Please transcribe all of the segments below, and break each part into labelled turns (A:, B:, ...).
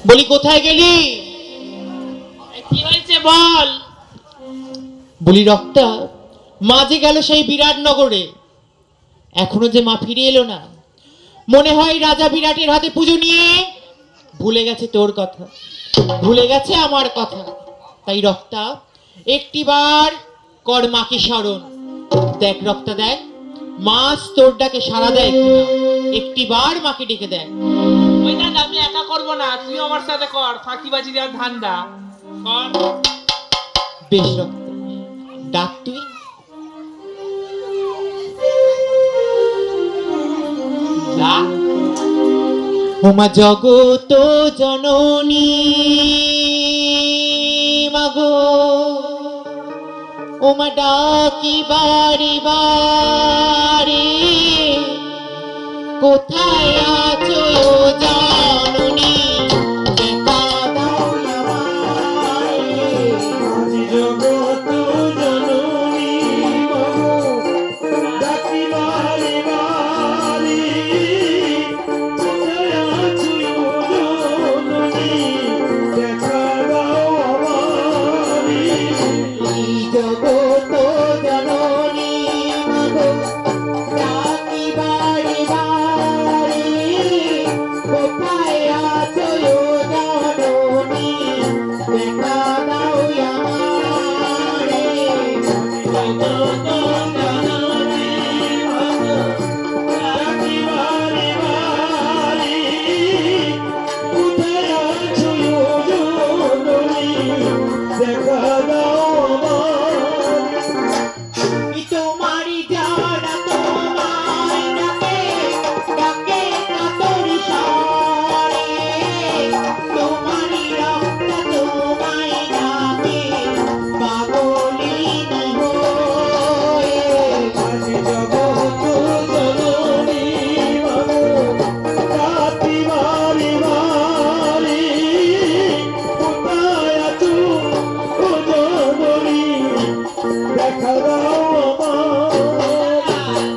A: বলি কোথায় গেলি?
B: কি হয়েছে বল।
A: বলি রক্তা, মা যে গেল সেই বিরাট নগরে, এখনো যে মা ফিরে এলো না। মনে হয় রাজা বিরাটের হাতে পুজো নিয়ে ভুলে গেছে তোর কথা, ভুলে গেছে আমার কথা। তাই রক্তা, একটিবার কর মাকে স্মরণ। দেখ রক্তা, দেখ মাছ তোর ডাকে সাড়া দেয় কিনা, একটিবার মাকে ডেকে দেয়।
B: ওই কাজ আমি একা করবো না, তুই আমার সাথে কর, ফাঁকিবাজি দেওয়ার ধান্দা কর।
A: বেশ রক্তা, ডাক তুই।
B: ডাক।
A: ওমা জগত জননী মাগো, ওমা ডাকি বারে বারে, কোথায় আছো জননী, দেখা দাও আমায়।
C: জগত জননী মাগো, ডাকি বারে বারে, কোথায় আছো জননী, দেখা দাও আমারে।
A: এই জগত জননী মাগো, ডাকি বারে বারে, কোথায় আছো জননী, দেখা দাও আমারে।
C: জগত জননী মাগো, ডাকি বারে বারে, কোথায় আছো জননী, দেখা দাও আমারে।
A: তোমারি যারা তোমায় ডাকে, ডাকে কাতর স্বরে, তোমারি রক্ত তোমায় ডাকে, পাগলিনী হয়ে।
C: আজ জগত জননী মাগো, ডাকি বারে বারে, কোথায় আছো জননী, দেখা দাও আমারে।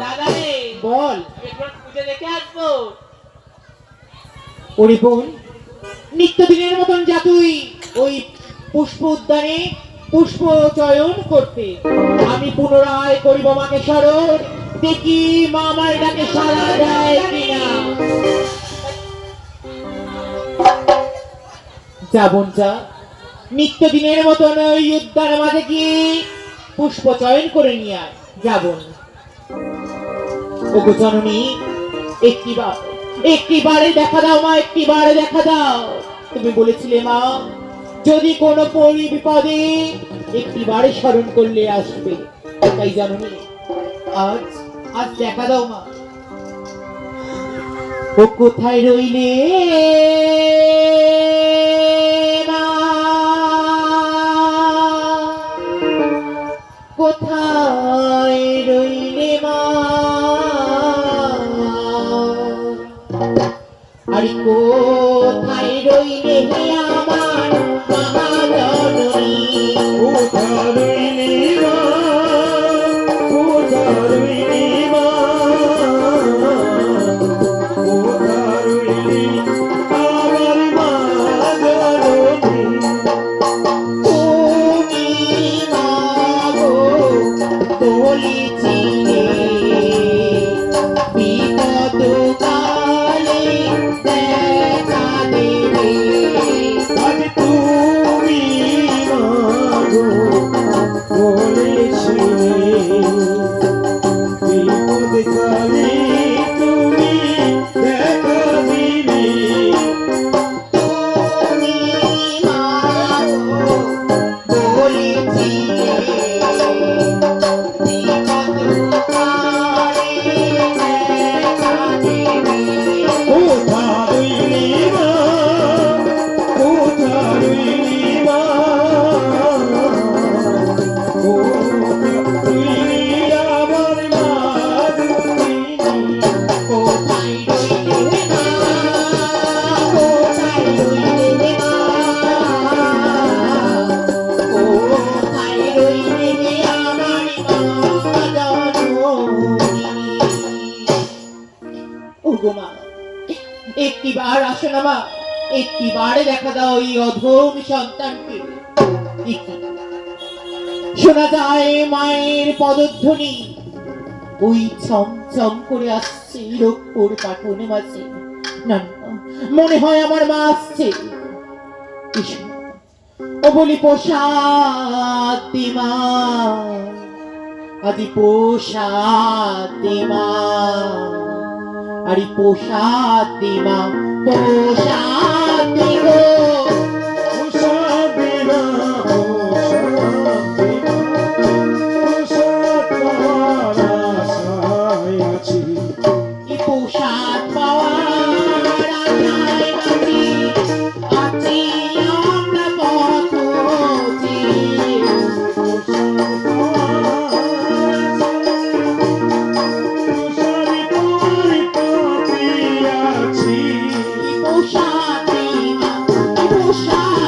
B: দাদা রে,
A: বল।
B: আমি একবার পুজো দেখে আসবো।
A: ওরে বোন, নিত্যদিনের মতন যা তুই ওই পুষ্প উদ্যানে পুষ্প চয়ন করতে, আমি পুনরায় করিব মাকে স্মরণ, দেখি মা আমার ডাকে সাড়া দেয় কিনা। যা বোন যা, নিত্যদিনের মতন ওই উদ্যানের মাঝে গিয়ে পুষ্প চয়ন করে নিয়ে আয়। যা বোন। ওগো জননী, একটিবারে দেখা দাও মা, একটিবারে দেখা দাও। তুমি বলেছিলে মা, যদি কোনো পরি বিপদে একটিবারে স্মরণ করলে আসবে। তাই জননী, আজ আজ দেখা দাও মা। ও কোথায় রইলে মা, কোথায় রইলে মা, আরে কোথায় রইলে হে আমার মহাজননী।
C: কোথায় রইলি মা, কোথায় রইলি মা, কোথায় রইলি আমার মা জননী।
A: তুমি মাগো বলেছিলে বিপদ কালে দেখা দেবে।
C: আজ তুমি মাগো বলেছিলে, বিপদ কালে তুমি দেখা দিবে।
A: তুমি মাগো বলেছিলে বিপদ কালে দেখা দেবে।
C: কোথায় রইলি মা, কোথায় রইলি মা, কোথায় রইলি আমার মা জননী।
A: কোথায় রইলে মা, কোথায় রইলে মা, কোথায় রইলে আমার মা জননী। ওগো মা, একটিবার আসো না মা, একটিবারে দেখা দাও এই অধম সন্তানকে। একি, শোনা যায় মায়ের পদধ্বনি, ওই চমচম করে আসছে রোগপুর পাঠনে মাঝে। না না, মনে হয় আমার মা আসছে। এসো না, ও বলি পোষাতে মা, আদি পোষাতে মা, আরে পোষাতে মা, পোষাতে গো। কি পোশাক পাওয়ার আশায় আছি, আছি আমরা পথ পোশাকে মা, পোশাক